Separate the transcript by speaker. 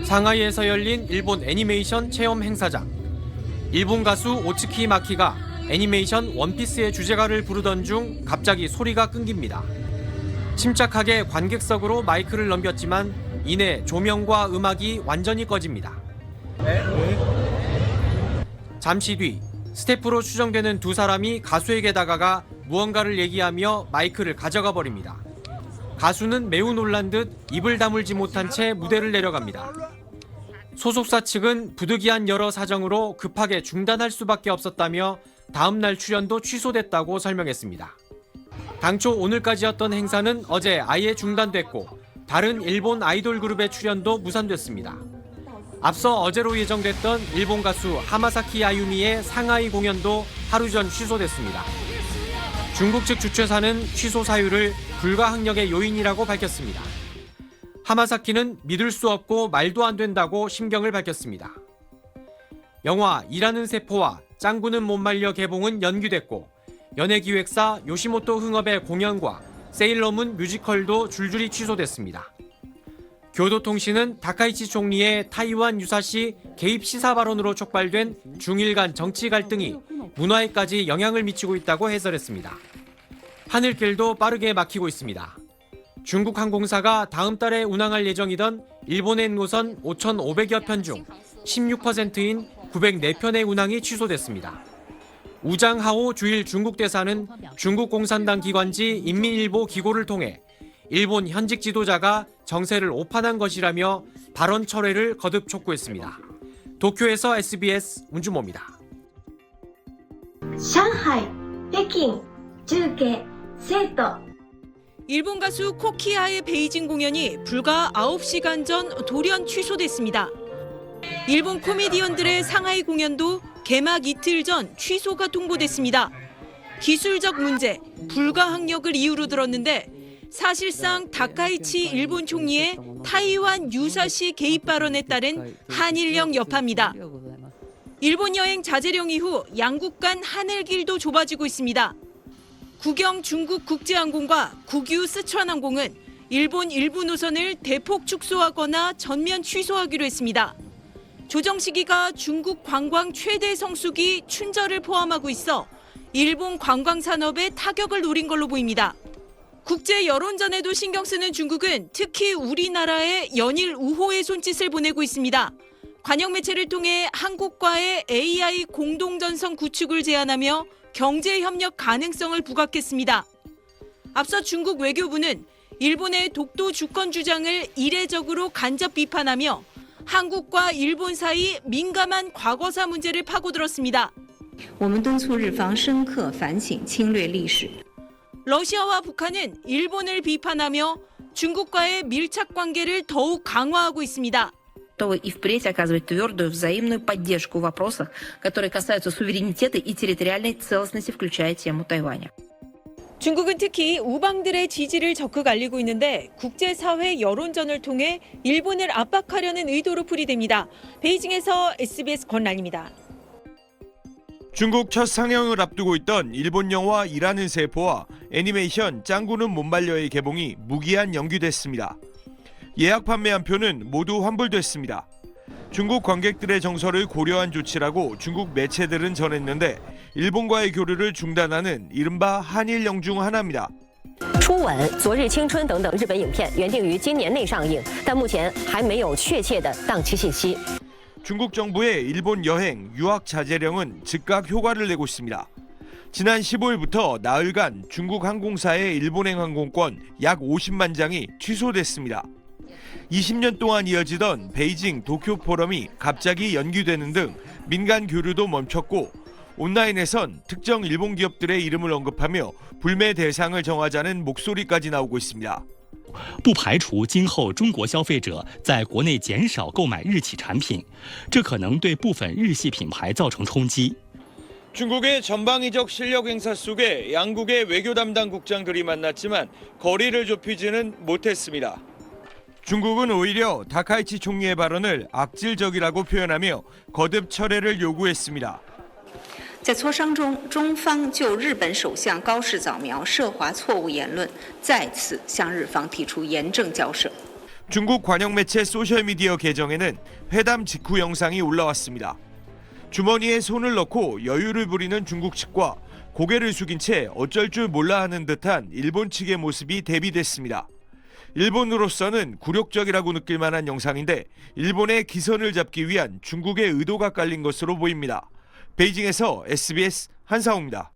Speaker 1: 상하이에서 열린 일본 애니메이션 체험 행사장. 일본 가수 오츠키 마키가 애니메이션 원피스의 주제가를 부르던 중 갑자기 소리가 끊깁니다. 침착하게 관객석으로 마이크를 넘겼지만 이내 조명과 음악이 완전히 꺼집니다. 잠시 뒤 스태프로 추정되는 두 사람이 가수에게 다가가 무언가를 얘기하며 마이크를 가져가 버립니다. 가수는 매우 놀란 듯 입을 다물지 못한 채 무대를 내려갑니다. 소속사 측은 부득이한 여러 사정으로 급하게 중단할 수밖에 없었다며 다음 날 출연도 취소됐다고 설명했습니다. 당초 오늘까지였던 행사는 어제 아예 중단됐고 다른 일본 아이돌 그룹의 출연도 무산됐습니다. 앞서 어제로 예정됐던 일본 가수 하마사키 아유미의 상하이 공연도 하루 전 취소됐습니다. 중국 측 주최사는 취소 사유를 불가항력의 요인이라고 밝혔습니다. 하마사키는 믿을 수 없고 말도 안 된다고 심경을 밝혔습니다. 영화 일하는 세포와 짱구는 못 말려 개봉은 연기됐고 연예기획사 요시모토 흥업의 공연과 세일러문 뮤지컬도 줄줄이 취소됐습니다. 교도통신은 다카이치 총리의 타이완 유사시 개입 시사 발언으로 촉발된 중일 간 정치 갈등이 문화에까지 영향을 미치고 있다고 해설했습니다. 하늘길도 빠르게 막히고 있습니다. 중국 항공사가 다음 달에 운항할 예정이던 일본행 노선 5,500여 편 중 16%인 904편의 운항이 취소됐습니다. 우장하오 주일 중국 대사는 중국 공산당 기관지 인민일보 기고를 통해 일본 현직 지도자가 정세를 오판한 것이라며 발언 철회를 거듭 촉구했습니다. 도쿄에서 SBS 운주모입니다.
Speaker 2: 상하이,北京, 중계, 세도.
Speaker 3: 일본 가수 코키아의 베이징 공연이 불과 9시간 전 돌연 취소됐습니다. 일본 코미디언들의 상하이 공연도 개막 이틀 전 취소가 통보됐습니다. 기술적 문제, 불가항력을 이유로 들었는데 사실상 다카이치 일본 총리의 타이완 유사시 개입 발언에 따른 한일령 여파입니다. 일본 여행 자제령 이후 양국 간 하늘길도 좁아지고 있습니다. 국영 중국 국제항공과 국유 스촨항공은 일본 일부 노선을 대폭 축소하거나 전면 취소하기로 했습니다. 조정 시기가 중국 관광 최대 성수기 춘절을 포함하고 있어 일본 관광 산업에 타격을 노린 걸로 보입니다. 국제 여론전에도 신경 쓰는 중국은 특히 우리나라에 연일 우호의 손짓을 보내고 있습니다. 관영 매체를 통해 한국과의 AI 공동전선 구축을 제안하며 경제 협력 가능성을 부각했습니다. 앞서 중국 외교부는 일본의 독도 주권 주장을 이례적으로 간접 비판하며 한국과 일본 사이 민감한 과거사 문제를 파고들었습니다.
Speaker 4: 我们敦促日方深刻反省侵略历史。
Speaker 3: 러시아와 북한은 일본을 비판하며 중국과의 밀착 관계를 더욱 강화하고 있습니다.
Speaker 4: Готовы и впредь оказывать твердую взаимную поддержку в вопросах, которые касаются суверенитета и территориальной целостности, включая тему Тайваня.
Speaker 3: 중국은 특히 우방들의 지지를 적극 알리고 있는데 국제사회 여론전을 통해 일본을 압박하려는 의도로 풀이됩니다. 베이징에서 SBS 권란입니다.
Speaker 5: 중국 첫 상영을 앞두고 있던 일본 영화 일하는 세포와 애니메이션 짱구는 못 말려의 개봉이 무기한 연기됐습니다. 예약 판매한 표는 모두 환불됐습니다. 중국 관객들의 정서를 고려한 조치라고 중국 매체들은 전했는데 일본과의 교류를 중단하는 이른바 한일령 중 하나입니다.
Speaker 6: 初吻、昨日青春等等日本影片原定于今年内上映，但目前还没有确切的档期信息。
Speaker 5: 중국 정부의 일본 여행, 유학 자제령은 즉각 효과를 내고 있습니다. 지난 15일부터 나흘간 중국 항공사의 일본행 항공권 약 50만 장이 취소됐습니다. 20년 동안 이어지던 베이징 도쿄 포럼이 갑자기 연기되는 등 민간 교류도 멈췄고 온라인에선 특정 일본 기업들의 이름을 언급하며 불매 대상을 정하자는 목소리까지 나오고 있습니다.
Speaker 7: 不排除今后中国消费者在国内减少购买日企产品，这可能对部分日系品牌造成冲击。
Speaker 5: 중국의 전방위적 실력 행사 속에 양국의 외교 담당 국장들이 만났지만 거리를 좁히지는 못했습니다. 중국은 오히려 다카이치 총리의 발언을 악질적이라고 표현하며 거듭 철회를 요구했습니다.
Speaker 4: 在磋商中，中方就日本首相高市早苗涉华错误言论，再次向日方提出严正交涉。
Speaker 5: 중국 관영 매체 소셜미디어 계정에는 회담 직후 영상이 올라왔습니다. 주머니에 손을 넣고 여유를 부리는 중국 측과 고개를 숙인 채 어쩔 줄 몰라 하는 듯한 일본 측의 모습이 대비됐습니다. 일본으로서는 굴욕적이라고 느낄 만한 영상인데 일본의 기선을 잡기 위한 중국의 의도가 깔린 것으로 보입니다. 베이징에서 SBS 한상우입니다.